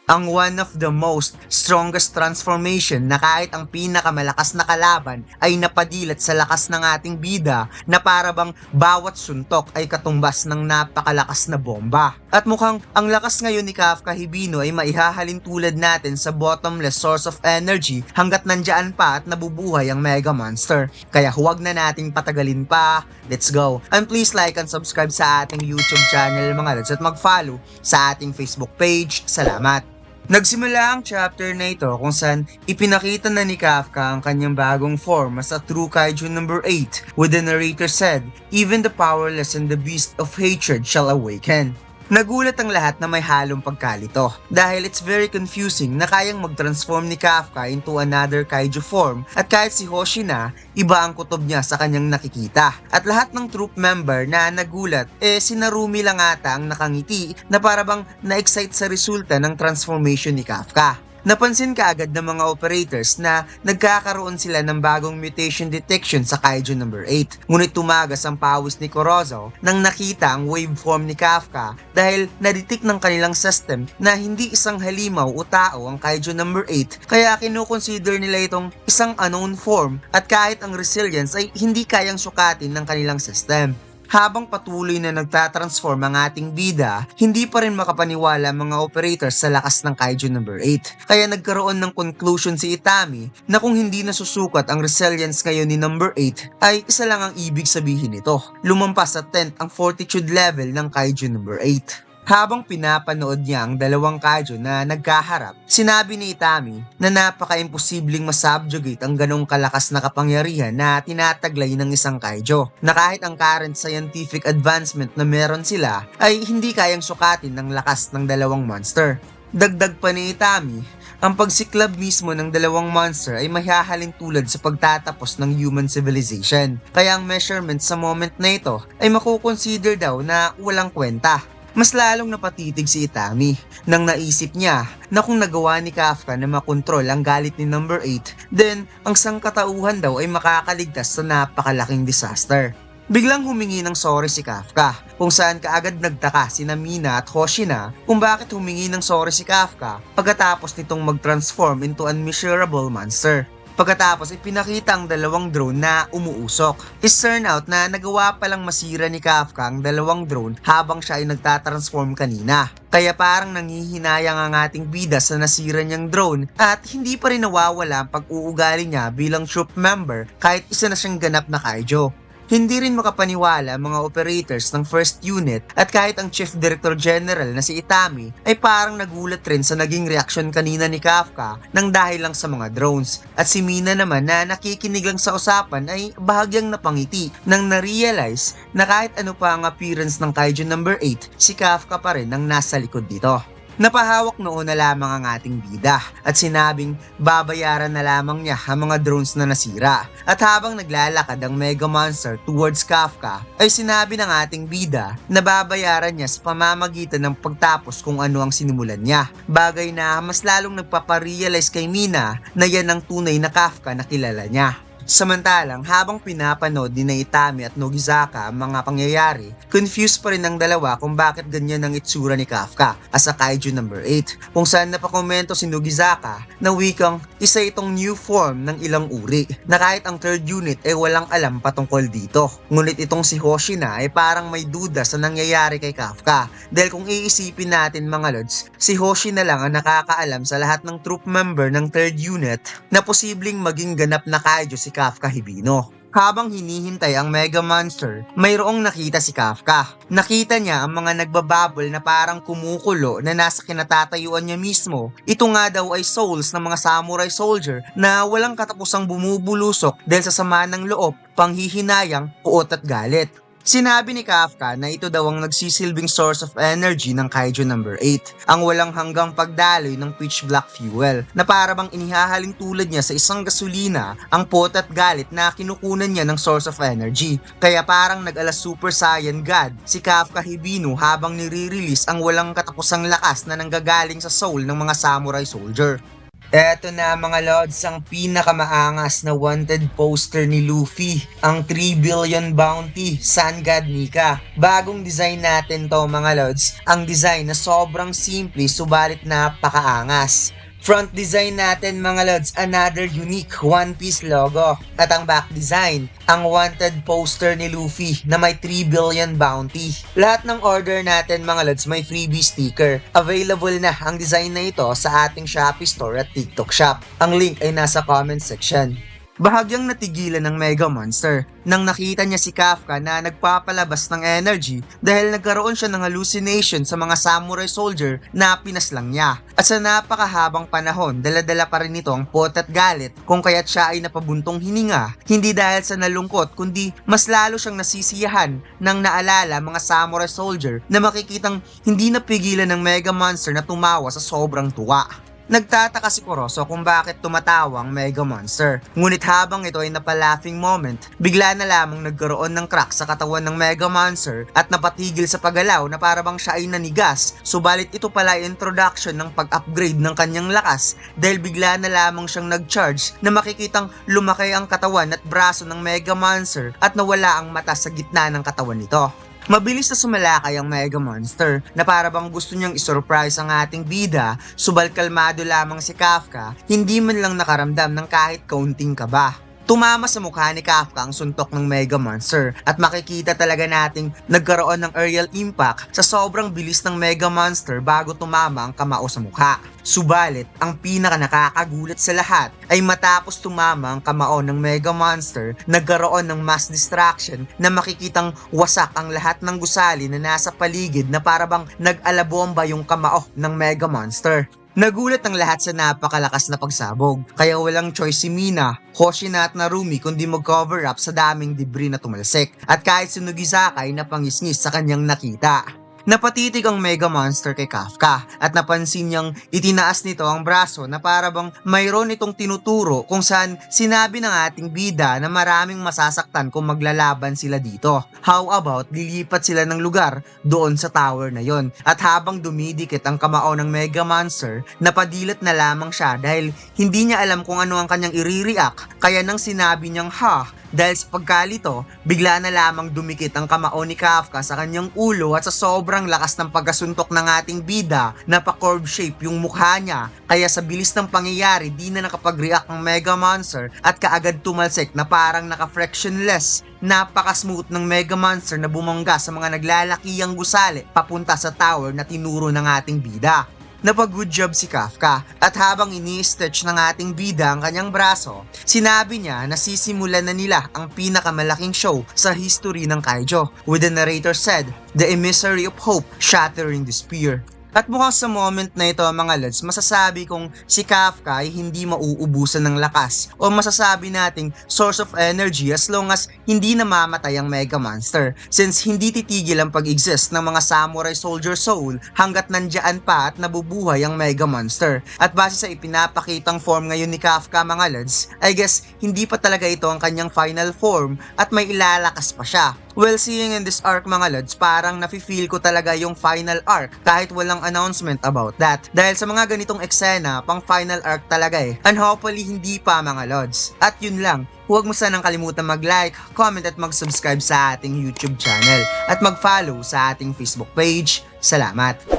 Ang one of the most strongest transformation na kahit ang pinakamalakas na kalaban ay napadilat sa lakas ng ating bida na para bang bawat suntok ay katumbas ng napakalakas na bomba. At mukhang ang lakas ngayon ni Kafka Hibino ay maihahalin tulad natin sa bottomless source of energy hanggat nandyan pa at nabubuhay ang Mega Monster. Kaya huwag na nating patagalin pa, let's go! And please like and subscribe sa ating YouTube channel mga lods at mag-follow sa ating Facebook page. Salamat! Nagsimula ang chapter na ito kung saan ipinakita na ni Kafka ang kanyang bagong form as a true kaiju number 8 with the narrator said, "Even the powerless and the beast of hatred shall awaken." Nagulat ang lahat na may halong pagkalito dahil it's very confusing na kayang mag-transform ni Kafka into another kaiju form at kahit si Hoshina, iba ang kutob niya sa kanyang nakikita. At lahat ng troop member na nagulat, si Narumi lang ata ang nakangiti na parabang na-excite sa resulta ng transformation ni Kafka. Napansin kaagad ng mga operators na nagkakaroon sila ng bagong mutation detection sa Kaiju number 8. Ngunit tumagas ang pawis ni Kurosawa nang nakita ang waveform ni Kafka dahil na-detect ng kanilang system na hindi isang halimaw o tao ang Kaiju number 8 kaya kinukonsider nila itong isang unknown form at kahit ang resilience ay hindi kayang sukatin ng kanilang system. Habang patuloy na nagtatransform ang ating bida, hindi pa rin makapaniwala ang mga operators sa lakas ng Kaiju number 8. Kaya nagkaroon ng conclusion si Itami na kung hindi nasusukat ang resilience ngayon ni number 8 ay isa lang ang ibig sabihin nito. Lumampas sa 10th ang fortitude level ng Kaiju number 8. Habang pinapanood niya ang dalawang kaiju na nagkaharap, sinabi ni Itami na napaka-imposibleng masubjugate ang ganong kalakas na kapangyarihan na tinataglay ng isang kaiju, na kahit ang current scientific advancement na meron sila ay hindi kayang sukatin ng lakas ng dalawang monster. Dagdag pa ni Itami, ang pagsiklab mismo ng dalawang monster ay mahihahalin tulad sa pagtatapos ng human civilization. Kaya ang measurement sa moment na ito ay makukonsider daw na walang kwenta. Mas lalong napatitig si Itami nang naisip niya na kung nagawa ni Kafka na makontrol ang galit ni number 8, then ang sangkatauhan daw ay makakaligtas sa napakalaking disaster. Biglang humingi ng sorry si Kafka, kung saan kaagad nagtaka sina Mina at Hoshina kung bakit humingi ng sorry si Kafka pagkatapos nitong mag-transform into an miserable monster. Pagkatapos ipinakita ang dalawang drone na umuusok. It turned out na nagawa palang masira ni Kafka ang dalawang drone habang siya ay nagtatransform kanina. Kaya parang nanghihinayang ang ating bida sa nasira niyang drone at hindi pa rin nawawala ang pag-uugali niya bilang troop member kahit isa na siyang ganap na kaiju. Hindi rin makapaniwala ang mga operators ng first unit at kahit ang Chief Director General na si Itami ay parang nagulat rin sa naging reaksyon kanina ni Kafka nang dahil lang sa mga drones. At si Mina naman na nakikinig lang sa usapan ay bahagyang napangiti nang na-realize na kahit ano pa ang appearance ng Kaiju number 8, si Kafka pa rin ang nasa likod dito. Napahawak noon na lamang ang ating bida at sinabing babayaran na lamang niya ang mga drones na nasira. At habang naglalakad ang Mega Monster towards Kafka ay sinabi ng ating bida na babayaran niya sa pamamagitan ng pagtapos kung ano ang sinimulan niya. Bagay na mas lalong nagpaparealize kay Mina na yan ang tunay na Kafka na kilala niya. Samantalang habang pinapanood ni Itami at Nogizaka ang mga pangyayari, confused pa rin ang dalawa kung bakit ganyan ang itsura ni Kafka as a Kaiju number 8, kung saan napakomento si Nogizaka na wikang isa itong new form ng ilang uri na kahit ang third unit ay walang alam patungkol dito. Ngunit itong si Hoshina ay parang may duda sa nangyayari kay Kafka dahil kung iisipin natin mga lods, si Hoshina lang ang nakakaalam sa lahat ng troop member ng third unit na posibleng maging ganap na kaiju si Kafka Hibino. Habang hinihintay ang Mega Monster, mayroong nakita si Kafka. Nakita niya ang mga nagbababol na parang kumukulo na nasa kinatatayuan niya mismo. Ito nga daw ay souls ng mga samurai soldier na walang katapusang bumubulusok dahil sa sama ng loob, panghihinayang, puot at galit. Sinabi ni Kafka na ito daw ang nagsisilbing source of energy ng Kaiju number 8, ang walang hanggang pagdaloy ng pitch black fuel na parabang inihahalin tulad niya sa isang gasolina ang pot at galit na kinukunan niya ng source of energy. Kaya parang nag-ala Super Saiyan God si Kafka Hibino habang nire-release ang walang katapusang lakas na nanggagaling sa soul ng mga samurai soldier. Eto na mga lods, ang pinakamaangas na wanted poster ni Luffy, ang 3 billion bounty, Sun God Nika. Bagong design natin to mga lods, ang design na sobrang simple subalit napakaangas. Front design natin mga lods, another unique One Piece logo. At ang back design, ang wanted poster ni Luffy na may 3 billion bounty. Lahat ng order natin mga lods may freebie sticker. Available na ang design na ito sa ating Shopee store at TikTok shop. Ang link ay nasa comment section. Bahagyang natigilan ng Mega Monster nang nakita niya si Kafka na nagpapalabas ng energy dahil nagkaroon siya ng hallucination sa mga samurai soldier na pinaslang niya. At sa napakahabang panahon, dala-dala pa rin nito ang pot at galit kung kaya't siya ay napabuntong hininga, hindi dahil sa nalungkot kundi mas lalo siyang nasisiyahan nang naalala mga samurai soldier na makikitang hindi napigilan ng Mega Monster na tumawa sa sobrang tuwa. Nagtataka si Kuroso kung bakit tumatawa ang Mega Monster. Ngunit habang ito ay napalaughing moment, bigla na lamang nagkaroon ng crack sa katawan ng Mega Monster at napatigil sa paggalaw na para bang siya ay nanigas. Subalit ito pala ay introduction ng pag-upgrade ng kanyang lakas dahil bigla na lamang siyang nag-charge na makikitang lumaki ang katawan at braso ng Mega Monster at nawala ang mata sa gitna ng katawan nito. Mabilis na sumalakay ang Mega Monster na para bang gusto niyang isurprise ang ating bida, subal kalmado lamang si Kafka, hindi man lang nakaramdam ng kahit kaunting kaba. Tumama sa mukha ni Kafka ang suntok ng Mega Monster at makikita talaga nating nagkaroon ng aerial impact sa sobrang bilis ng Mega Monster bago tumama ang kamao sa mukha. Subalit, ang pinaka nakakagulat sa lahat ay matapos tumama ang kamao ng Mega Monster, nagkaroon ng mass distraction na makikitang wasak ang lahat ng gusali na nasa paligid na para bang nag-alabomba yung kamao ng Mega Monster. Nagulat ang lahat sa napakalakas na pagsabog, kaya walang choice si Mina, Hoshina at Narumi kundi mag-cover up sa daming debris na tumalsik at kahit si Nogizaka ay napangisngis sa kanyang nakita. Napatitig ang Mega Monster kay Kafka at napansin niyang itinaas nito ang braso na para bang mayroon itong tinuturo kung saan sinabi ng ating bida na maraming masasaktan kung maglalaban sila dito. How about lilipat sila ng lugar doon sa tower na yon? At habang dumidikit ang kamao ng Mega Monster, napadilat na lamang siya dahil hindi niya alam kung ano ang kanyang i-react kaya nang sinabi niyang ha. Dahil sa pagkalito, bigla na lamang dumikit ang kamao ni Kafka sa kanyang ulo at sa sobrang lakas ng pagkasuntok ng ating bida, napa-curve shape yung mukha niya. Kaya sa bilis ng pangyayari, di na nakapag-react ng Mega Monster at kaagad tumalsik na parang naka-frictionless. Napaka-smooth ng Mega Monster na bumangga sa mga naglalakiyang gusali papunta sa tower na tinuro ng ating bida. Napag-good job si Kafka at habang ini-stretch ng ating bida ang kanyang braso, sinabi niya na sisimulan na nila ang pinakamalaking show sa history ng Kaijo, with the narrator said, "The emissary of hope shattering the spear." At mukhang sa moment na ito mga lods, masasabi kong si Kafka ay hindi mauubusan ng lakas o masasabi nating source of energy as long as hindi namamatay ang Mega Monster, since hindi titigil ang pag-exist ng mga samurai soldier soul hanggat nandiyan pa at nabubuhay ang Mega Monster. At base sa ipinapakitang form ngayon ni Kafka mga lods, I guess hindi pa talaga ito ang kanyang final form at may ilalakas pa siya. Well, seeing in this arc mga lods, parang nafe-feel ko talaga yung final arc kahit walang announcement about that. Dahil sa mga ganitong eksena, pang final arc talaga eh. And hopefully hindi pa mga lods. At yun lang, huwag mo sanang kalimutan mag-like, comment at mag-subscribe sa ating YouTube channel at mag-follow sa ating Facebook page. Salamat!